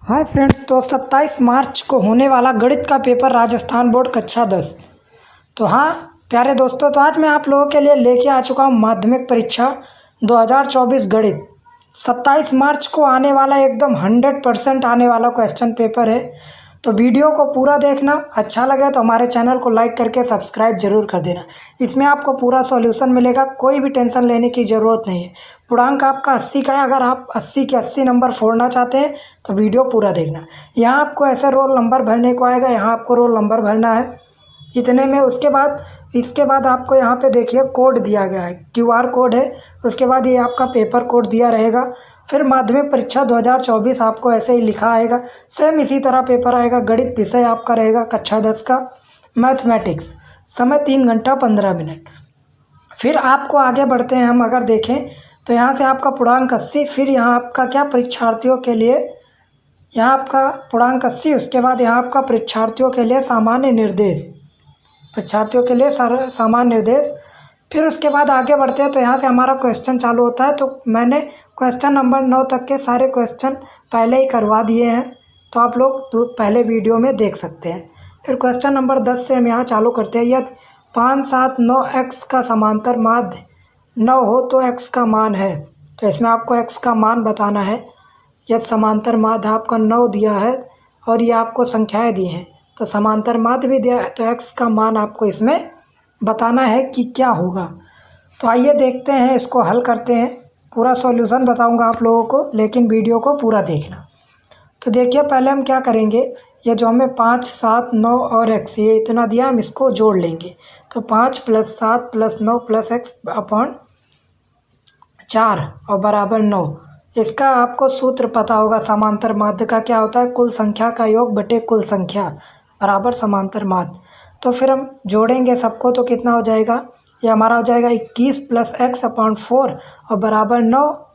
Hi friends, तो 27 मार्च को होने वाला गणित का पेपर राजस्थान बोर्ड कक्षा 10। तो हाँ प्यारे दोस्तों, तो आज मैं आप लोगों के लिए लेके आ चुका हूँ माध्यमिक परीक्षा 2024 गणित। 27 मार्च को आने वाला एकदम 100% आने वाला क्वेश्चन पेपर है। तो वीडियो को पूरा देखना, अच्छा लगे तो हमारे चैनल को लाइक करके सब्सक्राइब जरूर कर देना। इसमें आपको पूरा सॉल्यूशन मिलेगा, कोई भी टेंशन लेने की ज़रूरत नहीं है। पूर्णांक आपका 80 का है, अगर आप 80 के 80 नंबर फोड़ना चाहते हैं तो वीडियो पूरा देखना। यहाँ आपको ऐसे रोल नंबर भरने को आएगा, यहाँ आपको रोल नंबर भरना है इतने में। इसके बाद आपको यहाँ पे देखिए कोड दिया गया है, QR कोड है। उसके बाद ये आपका पेपर कोड दिया रहेगा। फिर माध्यमिक परीक्षा 2024 आपको ऐसे ही लिखा आएगा। सेम इसी तरह पेपर आएगा। गणित विषय आपका रहेगा कक्षा 10 का, मैथमेटिक्स। समय 3 घंटा 15 मिनट। फिर आपको आगे बढ़ते हैं हम, अगर देखें तो यहाँ से आपका पूर्णांक 80। फिर यहाँ आपका क्या परीक्षार्थियों के लिए, यहाँ आपका पूर्णांक 80। उसके बाद यहाँ आपका परीक्षार्थियों के लिए सामान्य निर्देश, परीक्षार्थियों के लिए सामान्य निर्देश। फिर उसके बाद आगे बढ़ते हैं तो यहाँ से हमारा क्वेश्चन चालू होता है। तो मैंने क्वेश्चन नंबर 9 तक के सारे क्वेश्चन पहले ही करवा दिए हैं, तो आप लोग पहले वीडियो में देख सकते हैं। फिर क्वेश्चन नंबर 10 से हम यहाँ चालू करते हैं। यदि 5, 7, 9 x का समांतर माध्य 9 हो तो x का मान है। तो इसमें आपको x का मान बताना है। यदि समांतर माध्य आपका 9 दिया है और ये आपको संख्याएं दी हैं, तो समांतर माध्य भी दिया है, तो x का मान आपको इसमें बताना है कि क्या होगा। तो आइए देखते हैं, इसको हल करते हैं। पूरा सॉल्यूशन बताऊंगा आप लोगों को, लेकिन वीडियो को पूरा देखना। तो देखिए पहले हम क्या करेंगे, ये जो हमें 5, 7, 9 और x ये इतना दिया, हम इसको जोड़ लेंगे। तो 5 + 7 + 9 + x/4 और बराबर 9। इसका आपको सूत्र पता होगा। समांतर माध्य का क्या होता है, कुल संख्या का योग बटे कुल संख्या बराबर समांतर माध्य। तो फिर हम जोड़ेंगे सबको, तो कितना हो जाएगा, ये हमारा हो जाएगा 21 + x/4 और बराबर 9।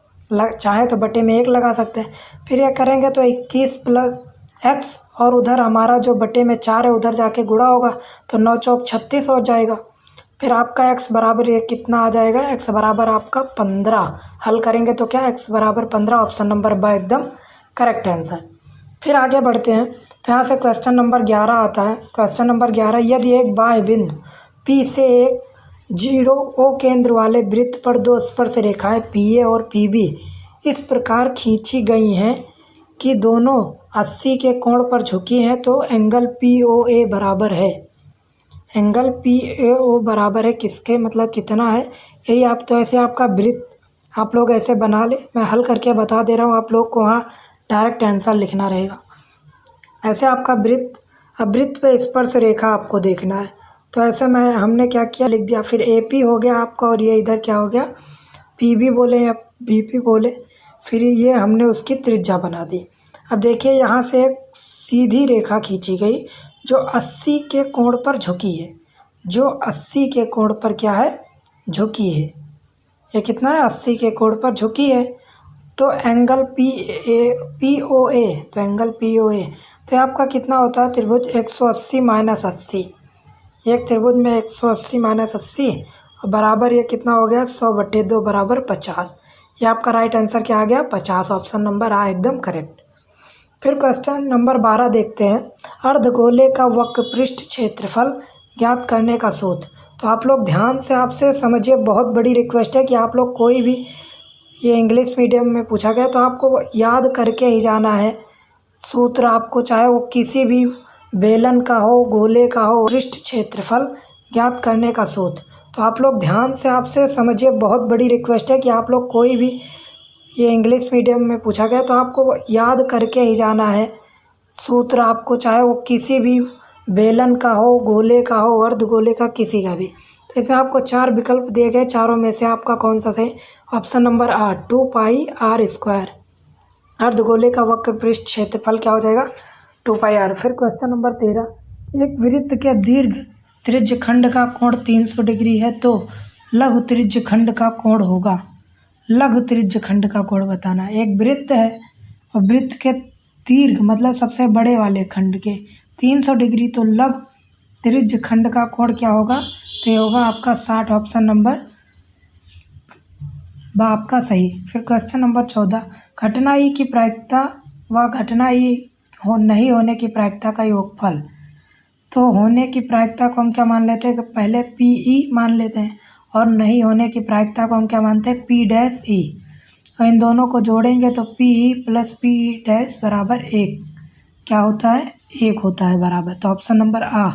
चाहे तो बटे में 1 लगा सकते हैं। फिर ये करेंगे तो 21 + x और उधर हमारा जो बटे में 4 है उधर जाके गुणा होगा, तो 9 चौक 36 हो जाएगा। फिर आपका x बराबर ये कितना आ जाएगा, x बराबर आपका 15। हल करेंगे तो क्या, x बराबर 15, ऑप्शन नंबर ब एकदम करेक्ट आंसर। फिर आगे बढ़ते हैं तो यहाँ से क्वेश्चन नंबर 11 आता है। क्वेश्चन नंबर 11, यदि एक बाह्य बिंदु P से एक 0 O केंद्र वाले वृत्त पर 2 स्पर्श रेखाएं PA और PB इस प्रकार खींची गई हैं कि दोनों 80 के कोण पर झुकी हैं, तो एंगल POA बराबर है। एंगल PAO बराबर है किसके, मतलब कितना है, यही आप। तो ऐसे आपका वृत्त आप लोग ऐसे बना ले, मैं हल करके बता दे रहा हूँ आप लोग को, वहाँ डायरेक्ट आंसर लिखना रहेगा। ऐसे आपका वृत्त, अब वृत्त पे स्पर्श रेखा आपको देखना है। तो ऐसे हमने क्या किया, लिख दिया। फिर AP हो गया आपका, और ये इधर क्या हो गया, PB बोले या BP बोले। फिर ये हमने उसकी त्रिज्या बना दी। अब देखिए यहाँ से एक सीधी रेखा खींची गई जो 80 के कोण पर झुकी है, जो 80 के कोण पर क्या है, झुकी है। ये कितना है, 80 के कोण पर झुकी है। तो एंगल POA, तो एंगल POA तो आपका कितना होता है, त्रिभुज 180 - 80। एक त्रिभुज में 180 - 80 और बराबर ये कितना हो गया, 100/2 बराबर 50। ये आपका राइट आंसर क्या आ गया, 50, ऑप्शन नंबर आ एकदम करेक्ट। फिर क्वेश्चन नंबर 12 देखते हैं। अर्धगोले का वक्र पृष्ठ क्षेत्रफल ज्ञात करने का सूत्र। तो आप लोग ध्यान से आपसे समझिए, बहुत बड़ी रिक्वेस्ट है कि आप लोग कोई भी, ये इंग्लिश मीडियम में पूछा गया तो आपको याद करके ही जाना है सूत्र। आपको चाहे वो किसी भी बेलन का हो, गोले का हो, पृष्ठ क्षेत्रफल ज्ञात करने का सूत्र। तो आप लोग ध्यान से आपसे समझिए, बहुत बड़ी रिक्वेस्ट है कि आप लोग कोई भी, ये इंग्लिश मीडियम में पूछा गया तो आपको याद करके ही जाना है सूत्र। आपको चाहे वो किसी भी बेलन का हो, गोले का हो, अर्धगोले का, किसी का भी। तो इसमें आपको 4 विकल्प दिए गए, चारों में से आपका कौन सा सही, ऑप्शन नंबर 8 2πr²। अर्धगोले का वक्र पृष्ठ क्षेत्रफल क्या हो जाएगा, 2πr। फिर क्वेश्चन नंबर 13, एक वृत्त के दीर्घ त्रिज्य खंड का कोण 300 डिग्री है तो लघु त्रिज्य खंड का कोण होगा। लघु त्रिज्य खंड का कोण बताना है। एक वृत्त है और वृत्त के दीर्घ मतलब सबसे बड़े वाले खंड के 300 डिग्री, तो लघु त्रिज्य खंड का कोण क्या होगा, तो ये होगा आपका 60, ऑप्शन नंबर आपका सही। फिर क्वेश्चन नंबर 14, घटना ई की प्रायिकता वह घटना ही नहीं होने की प्रायिकता का योगफल। तो होने की प्रायिकता को हम क्या मान लेते हैं कि पहले PE मान लेते हैं और नहीं होने की प्रायिकता को हम क्या मानते हैं P'(E). और इन दोनों को जोड़ेंगे तो PE + P' बराबर 1 क्या होता है 1 होता है बराबर। तो ऑप्शन नंबर A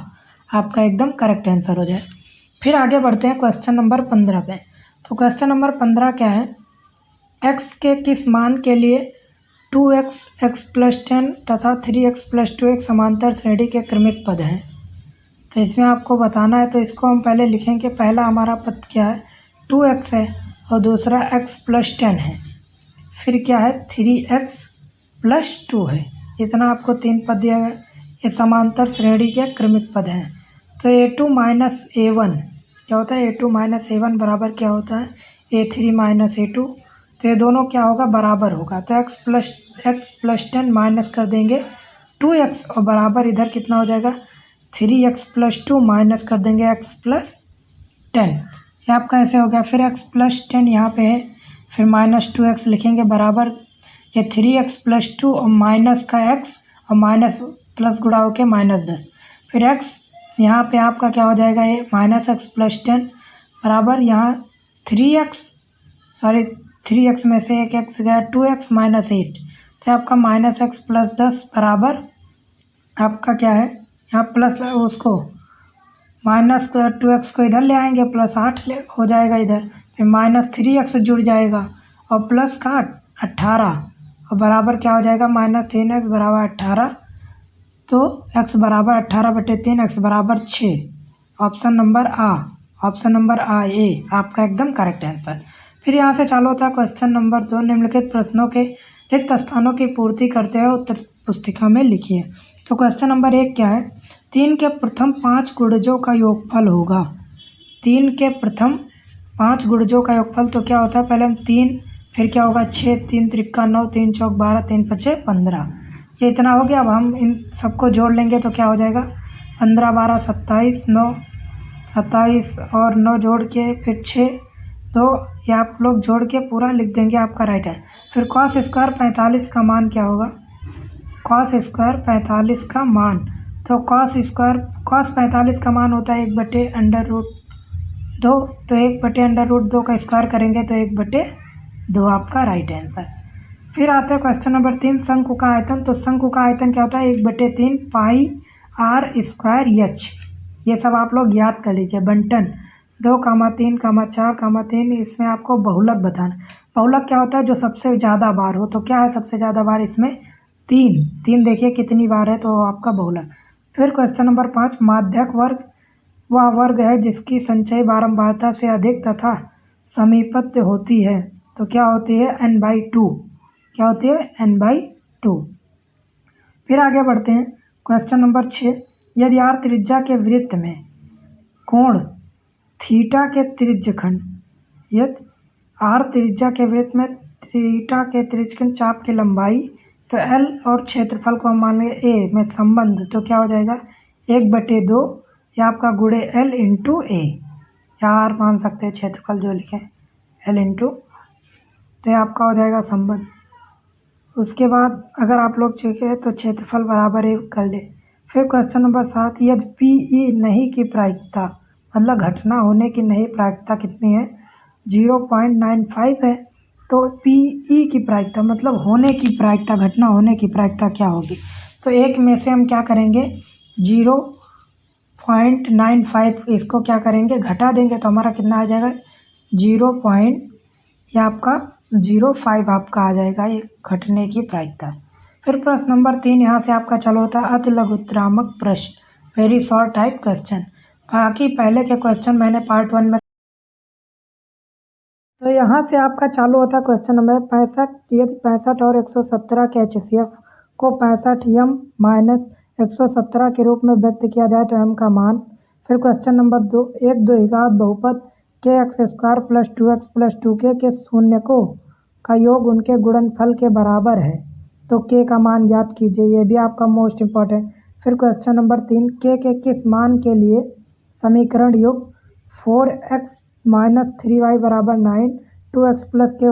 आपका एकदम करेक्ट आंसर हो जाए। फिर आगे बढ़ते हैं क्वेश्चन नंबर 15 पे। तो क्वेश्चन नंबर 15 क्या है, x के किस मान के लिए 2x x + 10 तथा 3x + 2 एक समांतर श्रेणी के क्रमिक पद हैं। तो इसमें आपको बताना है, तो इसको हम पहले लिखेंगे। पहला हमारा पद क्या है 2x है और दूसरा x + 10 है, फिर क्या है 3x + 2 है। इतना आपको 3 पद दिया गया, ये समांतर श्रेणी के क्रमिक पद हैं। तो A2 - A1 क्या होता है, A2 - A1 बराबर क्या होता है A3 - A2। तो ये दोनों क्या होगा बराबर होगा। तो x + 10 माइनस कर देंगे 2x और बराबर इधर कितना हो जाएगा 3x + 2 माइनस कर देंगे x + 10। ये आपका ऐसे हो गया। फिर x + 10 यहाँ पे है, फिर -2x लिखेंगे बराबर ये 3x + 2 और माइनस का x और माइनस प्लस गुणा होके -10। फिर x यहाँ पे आपका क्या हो जाएगा ये -x + 10 बराबर यहाँ 3x में से एक x गया 2x - 8। तो आपका -x + 10 बराबर आपका क्या है यहाँ प्लस उसको -2x को इधर ले आएंगे +8 हो जाएगा इधर, फिर -3x जुड़ जाएगा और प्लस का 18 और बराबर क्या हो जाएगा -3x बराबर 18। तो x बराबर 18/3 x बराबर 6। ऑप्शन नंबर A आपका एकदम करेक्ट आंसर। फिर यहाँ से चालू होता है क्वेश्चन नंबर 2, निम्नलिखित प्रश्नों के रिक्त स्थानों की पूर्ति करते हुए उत्तर पुस्तिका में लिखिए। तो क्वेश्चन नंबर 1 क्या है, 3 के प्रथम 5 गुणजों का योगफल होगा। 3 के प्रथम 5 गुणजों का योगफल तो क्या होता है, पहले हम 3 फिर क्या होगा 6 3 त्रिका 9 3 चौक 12 3 पचे 15। ये इतना हो गया। अब हम इन सबको जोड़ लेंगे तो क्या हो जाएगा 15 12 27 9 27 और 9 जोड़ के फिर 6 2 ये आप लोग जोड़ के पूरा लिख देंगे, आपका राइट है। फिर cos² 45 का मान क्या होगा, cos² 45 का मान। तो cos 45 का मान होता है 1/√2। तो 1/√2 का स्क्वायर करेंगे तो 1/2 आपका राइट आंसर। फिर आता है क्वेश्चन नंबर 3, शंकु का आयतन। तो शंकु का आयतन क्या होता है 1/3 πr²h। ये सब आप लोग याद कर लीजिए। बंटन 2, 3, 4, 3 इसमें आपको बहुलक बताना। बहुलक क्या होता है जो सबसे ज़्यादा बार हो। तो क्या है सबसे ज़्यादा बार इसमें 3 देखिए कितनी बार है, तो आपका बहुलक। फिर क्वेश्चन नंबर 5, माध्यक वर्ग वह वर्ग है जिसकी संचयी बारंबारता से अधिक तथा समीपत्य होती है। तो क्या होती है n/2। क्या होती है n/2। फिर आगे बढ़ते हैं क्वेश्चन नंबर 6, यदि r त्रिज्या के वृत्त में कोण थीटा के त्रिज्यखंड, यदि r त्रिज्या के वृत्त में थीटा के त्रिज्यखंड चाप की लंबाई, तो l और क्षेत्रफल को हम मान लेंगे a में संबंध। तो क्या हो जाएगा 1/2 या आपका गुणे l × a, या r मान सकते हैं क्षेत्रफल जो लिखे l × तो ये आपका हो जाएगा संबंध। उसके बाद अगर आप लोग चेकें तो क्षेत्रफल बराबर 1 कर ले। फिर क्वेश्चन नंबर 7, यदि PE नहीं की प्रायिकता मतलब घटना होने की नहीं प्रायिकता कितनी है 0.95 है। तो PE की प्रायिकता मतलब होने की प्रायिकता, घटना होने की प्रायिकता क्या होगी। तो एक में से हम क्या करेंगे 0.95 इसको क्या करेंगे घटा देंगे, तो हमारा कितना आ जाएगा 0.05 आपका आ जाएगा ये घटने की प्रायिकता। फिर प्रश्न नंबर 3 यहाँ से आपका चालू होता है अति लघुत्तरात्मक प्रश्न, वेरी शॉर्ट टाइप क्वेश्चन। बाकी पहले के क्वेश्चन मैंने पार्ट 1 में। तो यहाँ से आपका चालू होता है क्वेश्चन नंबर 65, यदि 65 और 117 के HCF को 65m - 117 के रूप में व्यक्त किया जाए तो m का मान। फिर क्वेश्चन नंबर 2, एक द्विघात बहुपद kx² + 2x + 2k के शून्यकों का योग उनके गुणनफल के बराबर है। तो k का मान ज्ञात कीजिए, ये भी आपका मोस्ट इम्पॉर्टेंट। फिर क्वेश्चन नंबर 3, k के किस मान के लिए समीकरण योग 4x - 3y = 9, 2x + ky =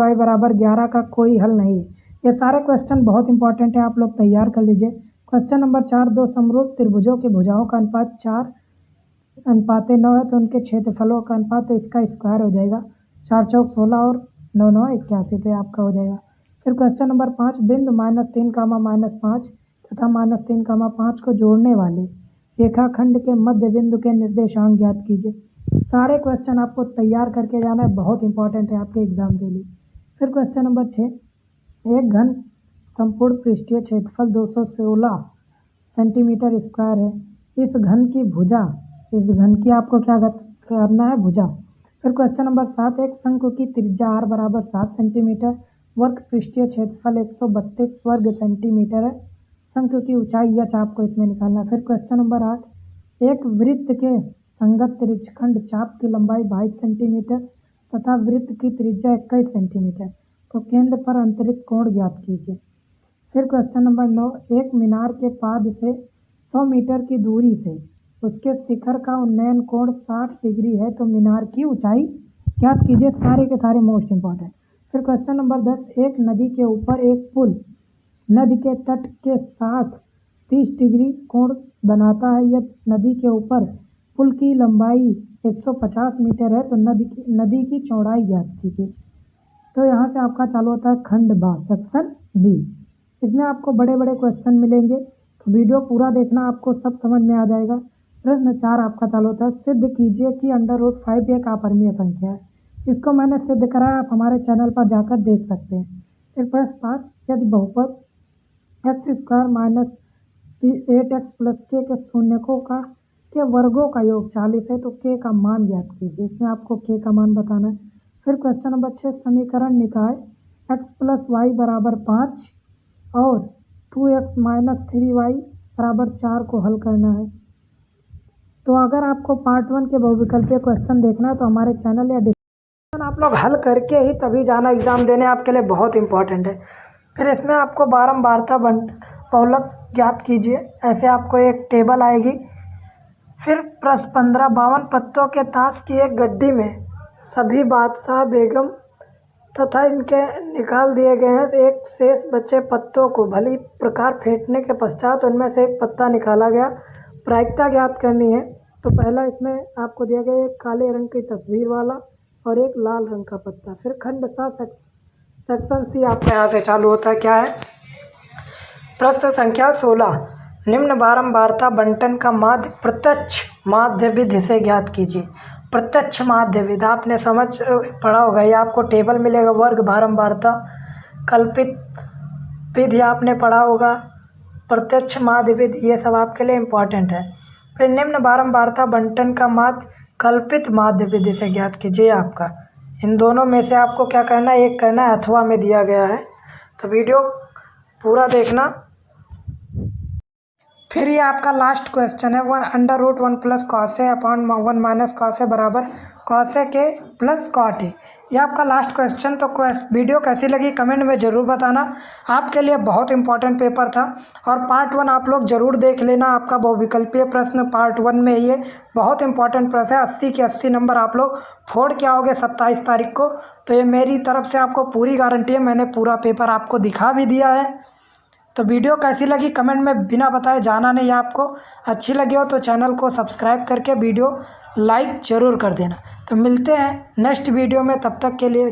11 का कोई हल नहीं। ये सारे क्वेश्चन बहुत इंपॉर्टेंट है, आप लोग तैयार कर लीजिए। क्वेश्चन नंबर 4, दो समरूप त्रिभुजों की भुजाओं का अनुपात 4:9 है तो उनके क्षेत्रफलों का अनुपात, तो इसका स्क्वायर हो जाएगा 4 चौक 16 और 9 9 81, तो आपका हो जाएगा। फिर क्वेश्चन नंबर 5, बिंदु -3, -5 तथा -3, 5 को जोड़ने वाले रेखाखंड के मध्य बिंदु के निर्देशांक ज्ञात कीजिए। सारे क्वेश्चन आपको तैयार करके जाना है, बहुत इंपॉर्टेंट है आपके एग्जाम के लिए। फिर क्वेश्चन नंबर 6, एक घन संपूर्ण पृष्ठीय क्षेत्रफल 216 सेंटीमीटर स्क्वायर है। इस घन की आपको क्या करना है, भुजा। फिर क्वेश्चन नंबर 7, एक शंकु की त्रिज्या r बराबर 7 सेंटीमीटर, वर्ग पृष्ठीय क्षेत्रफल 132 वर्ग सेंटीमीटर है। शंकु की ऊंचाई h आपको इसमें निकालना है। फिर क्वेश्चन नंबर 8, एक वृत्त के संगत त्रिज्यखंड चाप की लंबाई 22 सेंटीमीटर तथा वृत्त की त्रिज्या 21 सेंटीमीटर, तो केंद्र पर अंतरित कोण ज्ञात कीजिए। फिर क्वेश्चन नंबर 9, एक मीनार के पाद से 100 मीटर की दूरी से उसके शिखर का उन्नयन कोण 60 डिग्री है, तो मीनार की ऊंचाई ज्ञात कीजिए। सारे के सारे मोस्ट इंपॉर्टेंट। फिर क्वेश्चन नंबर 10, एक नदी के ऊपर एक पुल नदी के तट के साथ 30 डिग्री कोण बनाता है। यदि नदी के ऊपर पुल की लंबाई 150 मीटर है तो नदी की चौड़ाई ज्ञात कीजिए। तो यहाँ से आपका चालू होता है खंड बा, सेक्शन बी। इसमें आपको बड़े बड़े क्वेश्चन मिलेंगे, तो वीडियो पूरा देखना, आपको सब समझ में आ जाएगा। प्रश्न 4 आपका चालू होता है, सिद्ध कीजिए कि √5 एक अपरिमेय संख्या है। इसको मैंने सिद्ध कराया, आप हमारे चैनल पर जाकर देख सकते हैं। फिर प्रश्न 5, यदि बहुपद x² - 8x + k के शून्यकों के वर्गों का योग 40 है, तो k का मान ज्ञात कीजिए। इसमें आपको k का मान बताना है। फिर क्वेश्चन नंबर 6, समीकरण निकाय x + y = 5 और 2x - 3y = 4 को हल करना है। तो अगर आपको पार्ट 1 के बहुविकल्पीय क्वेश्चन देखना है तो हमारे चैनल या डिस्क्रिप्शन आप लोग हल करके ही तभी जाना एग्जाम देने, आपके लिए बहुत इंपॉर्टेंट है। फिर इसमें आपको बारंबारता बहुलक ज्ञात कीजिए, ऐसे आपको एक टेबल आएगी। फिर प्रश्न 15, 52 पत्तों के ताश की एक गड्डी में सभी बादशाह बेगम तथा इनके निकाल दिए गए हैं। एक शेष बचे पत्तों को भली प्रकार फेंटने के पश्चात उनमें से एक पत्ता निकाला गया। प्रायिकता ज्ञात करनी है। तो पहला इसमें आपको दिया गया एक काले रंग की तस्वीर वाला और एक लाल रंग का पत्ता। फिर खंड सा सेक्शन सी आपका यहाँ से चालू होता है, क्या है, प्रश्न संख्या 16, निम्न बारंबारता बंटन का माध्य प्रत्यक्ष माध्य विधि से ज्ञात कीजिए। प्रत्यक्ष माध्य विधि आपने समझ पढ़ा होगा, ये आपको टेबल मिलेगा। वर्ग बारंबारता, कल्पित विधि आपने पढ़ा होगा, प्रत्यक्ष माध्य विधि, ये सब आपके लिए इम्पॉर्टेंट है। फिर निम्न बारंबारता बंटन का माध्य कल्पित माध्य विधि से ज्ञात कीजिए। आपका इन दोनों में से आपको क्या करना है, एक करना है, अथवा में दिया गया है, तो वीडियो पूरा देखना। फिर ये आपका लास्ट क्वेश्चन है, √1 + cos A / 1 - cos A बराबर cos A के + cot A। ये आपका लास्ट क्वेश्चन। तो वीडियो कैसी लगी कमेंट में ज़रूर बताना, आपके लिए बहुत इंपॉर्टेंट पेपर था। और पार्ट 1 आप लोग ज़रूर देख लेना, आपका बहुविकल्पीय प्रश्न पार्ट 1 में ये बहुत इंपॉर्टेंट प्रश्न है। 80 के 80 नंबर आप लोग फोड़ के आओगे 27 तारीख को। तो ये मेरी तरफ से आपको पूरी गारंटी है, मैंने पूरा पेपर आपको दिखा भी दिया है। तो वीडियो कैसी लगी कमेंट में बिना बताए जाना नहीं। आपको अच्छी लगी हो तो चैनल को सब्सक्राइब करके वीडियो लाइक ज़रूर कर देना। तो मिलते हैं नेक्स्ट वीडियो में, तब तक के लिए